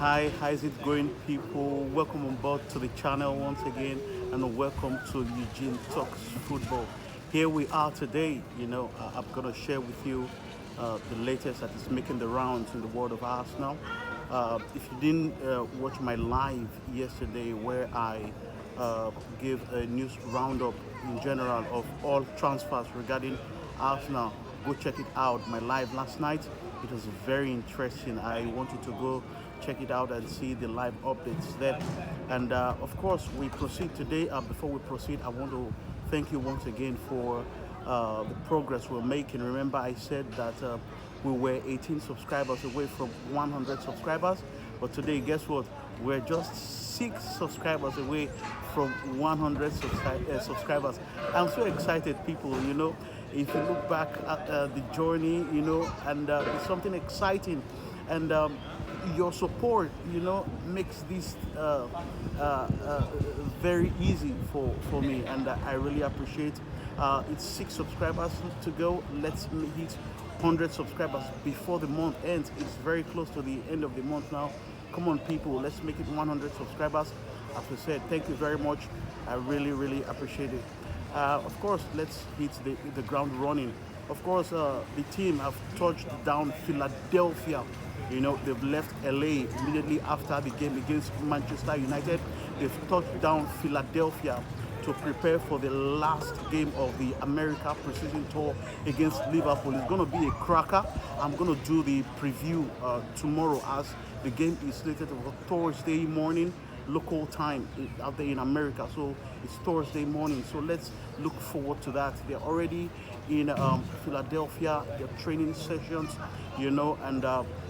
Hi, how's it going, people? Welcome on board to the channel once again, and welcome to Eugene Talks Football. Here we are today. I'm gonna share with you the latest that is making the rounds in the world of Arsenal. If you didn't watch my live yesterday, where I gave a news roundup in general of all transfers regarding Arsenal, go check it out. My live last night, it was very interesting. I want you to go check it out and see the live updates there. And of course, we proceed today. Before we proceed, I want to thank you once again for the progress we're making. Remember, I said that we were 18 subscribers away from 100 subscribers, but today, guess what? We're just 6 subscribers away from 100 subscribers. I'm so excited, people. If you look back at the journey, and it's something exciting, and your support, makes this very easy for me, and I really appreciate. It's 6 subscribers to go. Let's hit 100 subscribers before the month ends. It's very close to the end of the month now. Come on, people, let's make it 100 subscribers. As I said, thank you very much. I really appreciate it. Of course, let's hit the ground running. Of course, the team have touched down Philadelphia. They've left LA immediately after the game against Manchester United. They've touched down Philadelphia to prepare for the last game of the America Precision Tour against Liverpool. It's going to be a cracker. I'm going to do the preview tomorrow, as the game is slated for Thursday morning local time out there in America. So it's Thursday morning. So let's look forward to that. They're already in Philadelphia, their training sessions, and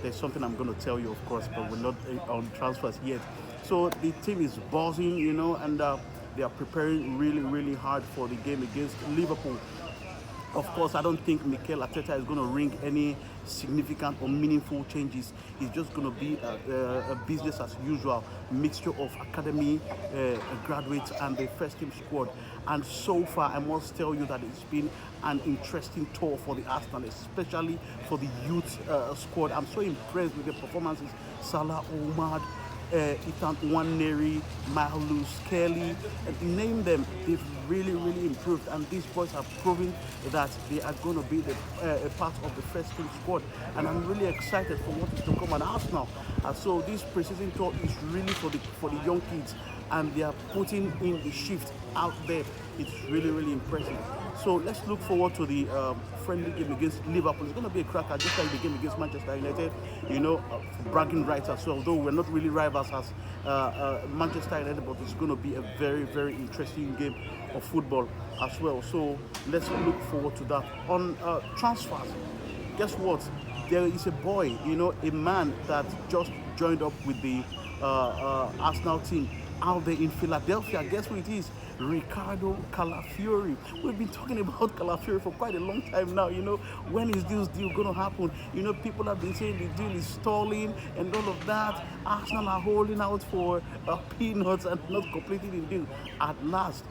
there's something I'm going to tell you, of course, but we're not on transfers yet. So the team is buzzing, and they are preparing really hard for the game against Liverpool. Of course, I don't think Mikel Arteta is going to ring any significant or meaningful changes. It's just going to be a business as usual mixture of academy graduates and the first team squad. And so far, I must tell you that it's been an interesting tour for the Arsenal, especially for the youth squad. I'm so impressed with the performances. Salah, Omar, Ethan Nwaneri, Mahlus, Kelly, name them. They've really improved, and these boys have proven that they are going to be a part of the first team squad. And I'm really excited for what is to come at Arsenal. So this preseason tour is really for the young kids, and they are putting in the shift out there. It's really impressive. So let's look forward to the friendly game against Liverpool. It's going to be a cracker, just like the game against Manchester United. Bragging rights as well. Though we're not really rivals as Manchester United, but it's going to be a very interesting game of football as well. So let's look forward to that. On transfers, guess what? There is a boy, a man that just joined up with the Arsenal team out there in Philadelphia. Guess who it is? Ricardo Calafiori. We've been talking about Calafiori for quite a long time now. When is this deal going to happen? People have been saying the deal is stalling and all of that. Arsenal are holding out for peanuts and not completing the deal. At last,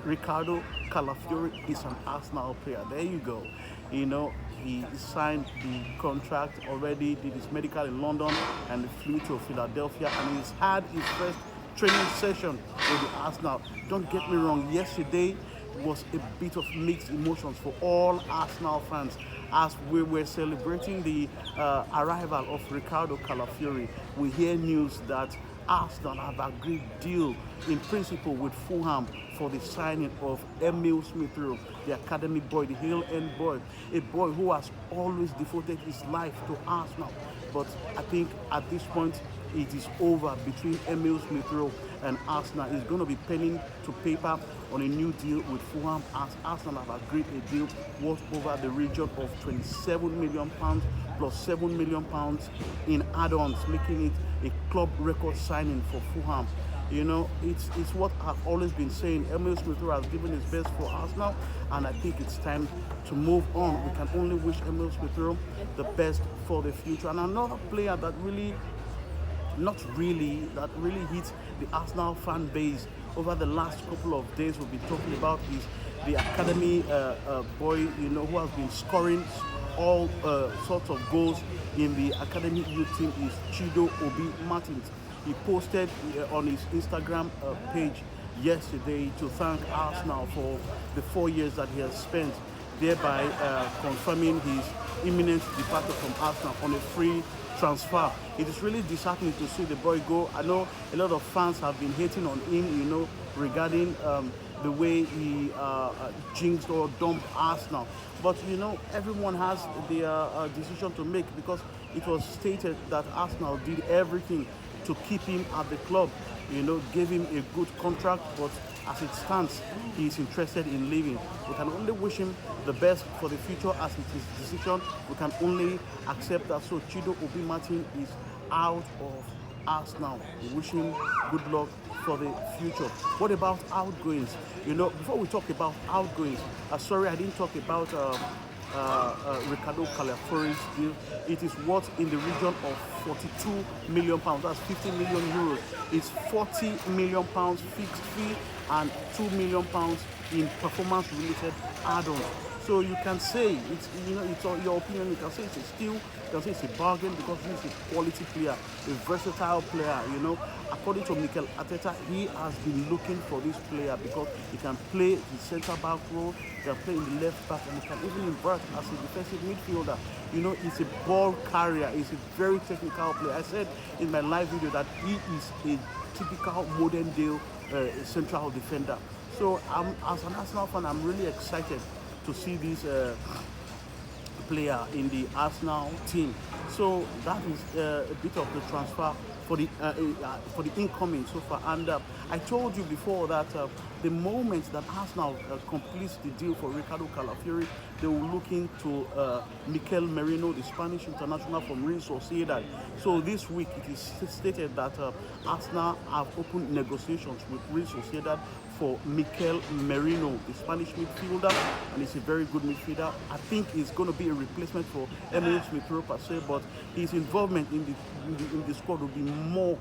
Ricardo Calafiori is an Arsenal player. There you go. He signed the contract already, did his medical in London, and flew to Philadelphia, and he's had his first training session with the Arsenal. Don't get me wrong, yesterday was a bit of mixed emotions for all Arsenal fans as we were celebrating the arrival of Ricardo Calafiori. We hear news that Arsenal have agreed deal in principle with Fulham for the signing of Emil Smith-Rowe, the academy boy, the Hill End boy, a boy who has always devoted his life to Arsenal. But I think at this point, it is over between Emil Smith-Rowe and Arsenal. He's going to be penning to paper on a new deal with Fulham, as Arsenal have agreed a deal worth over the region of £27 million plus £7 million in add-ons, making it a club record signing for Fulham. It's what I've always been saying. Emil Smith-Rowe has given his best for Arsenal, and I think it's time to move on. We can only wish Emil Smith-Rowe the best for the future. And another player that really hit the Arsenal fan base over the last couple of days we've been talking about is the academy boy, who has been scoring all sorts of goals in the academy youth team is Chido Obi Martins. He posted on his Instagram page yesterday to thank Arsenal for the 4 years that he has spent, thereby confirming his imminent departure from Arsenal on a free transfer. It is really disheartening to see the boy go. I know a lot of fans have been hating on him, regarding the way he jinxed or dumped Arsenal. But everyone has their decision to make, because it was stated that Arsenal did everything to keep him at the club, gave him a good contract, but as it stands, he is interested in leaving. We can only wish him the best for the future, as it is his decision. We can only accept that. So Chido Obi Martin is out of Arsenal. We wish him good luck for the future. What about outgoings? Before we talk about outgoings, sorry, I didn't talk about Ricardo Calafiori's deal. It is worth in the region of 42 million pounds. That's 50 million euros. It's 40 million pounds fixed fee and 2 million pounds in performance-related add-ons. So you can say it's your opinion. You can say it's a steal. You can say it's a bargain, because he's a quality player, a versatile player. According to Mikel Arteta, he has been looking for this player because he can play the centre back role, he can play in the left back, and he can even invert as a defensive midfielder. He's a ball carrier. He's a very technical player. I said in my live video that he is a typical modern day central defender. So as an Arsenal fan, I'm really excited to see this player in the Arsenal team. So that is a bit of the transfer for the incoming so far. And I told you before that the moment that Arsenal completes the deal for Ricardo Calafiori, they will look into Mikel Merino, the Spanish international from Real Sociedad. So this week it is stated that Arsenal have opened negotiations with Real Sociedad for Mikel Merino, the Spanish midfielder, and he's a very good midfielder. I think he's going to be a replacement for Emile Smith-Rowe per se, but his involvement in the squad will be more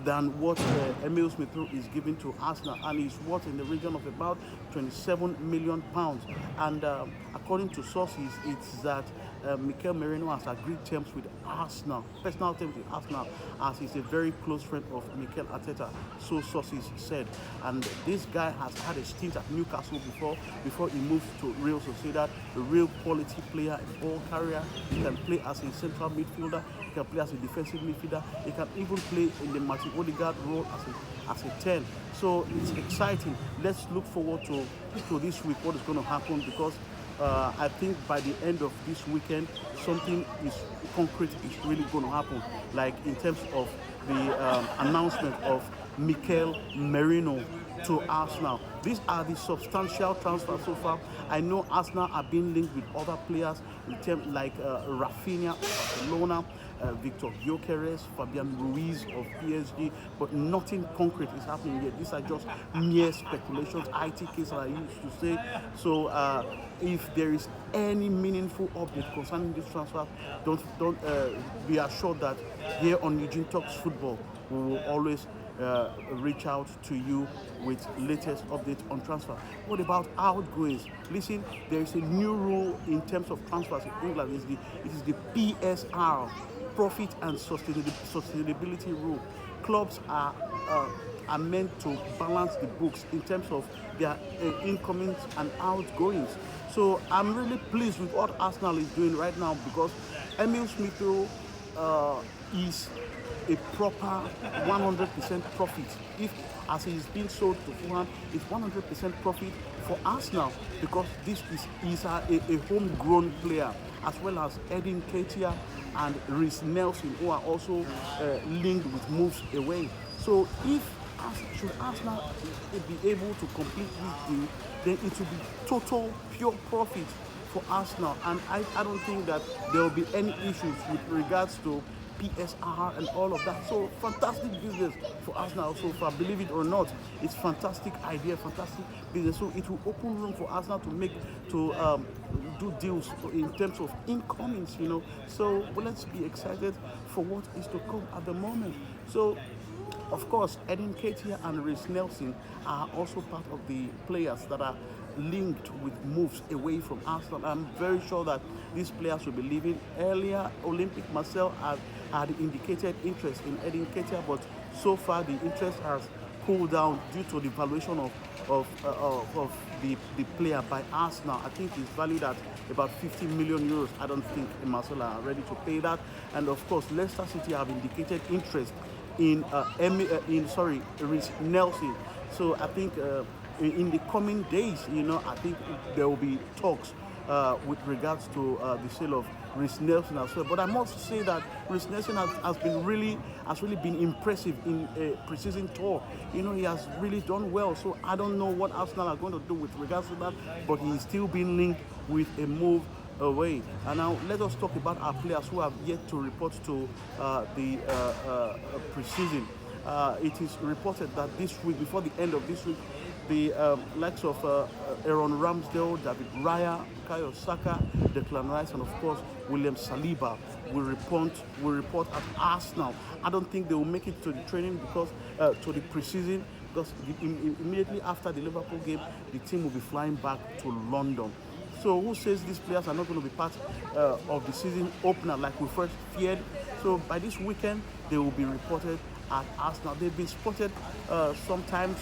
than what Emile Smith-Rowe is giving to Arsenal, and he's worth in the region of about 27 million pounds. And according to sources, it's that Mikel Merino has agreed terms with Arsenal, personal terms with Arsenal, as he's a very close friend of Mikel Arteta, so sources said. And this guy has had a stint at Newcastle before he moved to Real Sociedad. A real quality player, a ball carrier. He can play as a central midfielder, he can play as a defensive midfielder, he can even play in the Martin Odegaard role as a 10. So it's exciting. Let's look forward to this week, what is going to happen, because I think by the end of this weekend, something is concrete is really going to happen, like in terms of the announcement of Mikel Merino to Arsenal. These are the substantial transfers so far. I know Arsenal are being linked with other players in terms like Rafinha of Barcelona, Victor Gyökeres, Fabian Ruiz of PSG, but nothing concrete is happening yet. These are just mere speculations, ITKs, I used to say. So if there is any meaningful update concerning this transfer, don't be assured that here on Eugene Talks Football, we will always reach out to you with latest updates on transfer. What about outgoings? Listen, there is a new rule in terms of transfers in England. It is the PSR, Profit and Sustainability Rule. Clubs are meant to balance the books in terms of their incomings and outgoings. So I'm really pleased with what Arsenal is doing right now, because Emile Smith-Rowe is a proper 100% profit. If, as he is being sold to Fulham, it's 100% profit for Arsenal, because this is a homegrown player, as well as Edin Ketia and Reece Nelson, who are also linked with moves away. So should Arsenal be able to complete this deal, then it will be total pure profit for Arsenal, and I don't think that there will be any issues with regards to PSR and all of that. So fantastic business for Arsenal so far. Believe it or not, it's fantastic idea, fantastic business. So it will open room for Arsenal to do deals in terms of incomings, So let's be excited for what is to come at the moment. So of course, Edin Ketia and Reece Nelson are also part of the players that are linked with moves away from Arsenal. I'm very sure that these players will be leaving. Earlier, Olympic Marseille had indicated interest in Edin Ketia, but so far the interest has cooled down due to the valuation of the player by Arsenal. I think he's valued at about 50 million euros. I don't think Marseille are ready to pay that. And of course, Leicester City have indicated interest in Reece Nelson. So I think in the coming days, I think there will be talks with regards to the sale of Reece Nelson as well. But I must say that Reece Nelson has really been impressive in a preseason tour. He has really done well. So I don't know what Arsenal are going to do with regards to that, but he's still being linked with a move away. And now let us talk about our players who have yet to report to the preseason. It is reported that this week, before the end of this week, the likes of Aaron Ramsdale, David Raya, Bukayo Saka, Declan Rice, and of course William Saliba will report at Arsenal. I don't think they will make it to the training because to the preseason, because immediately after the Liverpool game, the team will be flying back to London. So who says these players are not going to be part of the season opener like we first feared? So by this weekend, they will be reported at Arsenal. They've been spotted sometimes,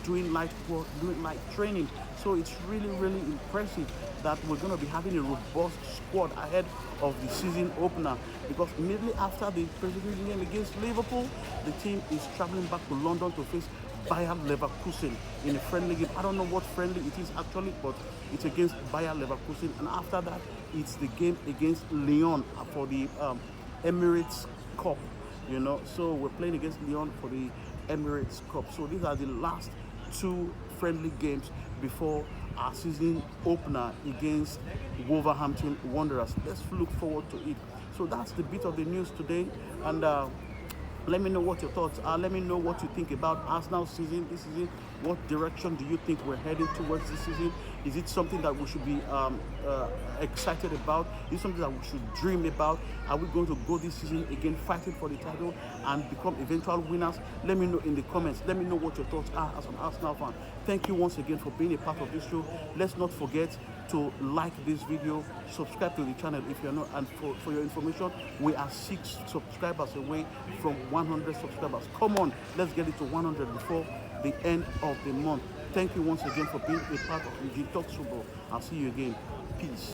doing light work, doing light training. So it's really, really impressive that we're going to be having a robust squad ahead of the season opener, because immediately after the preseason game against Liverpool, the team is traveling back to London to face Bayer Leverkusen in a friendly game. I don't know what friendly it is actually, but it's against Bayer Leverkusen. And after that, it's the game against Lyon for the Emirates Cup. So we're playing against Lyon for the Emirates Cup. So these are the last two friendly games before our season opener against Wolverhampton Wanderers. Let's look forward to it. So that's the bit of the news today, and let me know what your thoughts are. Let me know what you think about Arsenal's season this season. What direction do you think we're heading towards this season? Is it something that we should be excited about? Is it something that we should dream about? Are we going to go this season again fighting for the title and become eventual winners? Let me know in the comments. Let me know what your thoughts are as an Arsenal fan. Thank you once again for being a part of this show. Let's not forget to like this video, subscribe to the channel if you're not, and for your information, we are 6 subscribers away from 100 subscribers. Come on, let's get it to 100 before the end of the month. Thank you once again for being a part of Eugene Talks Football. I'll see you again. Peace.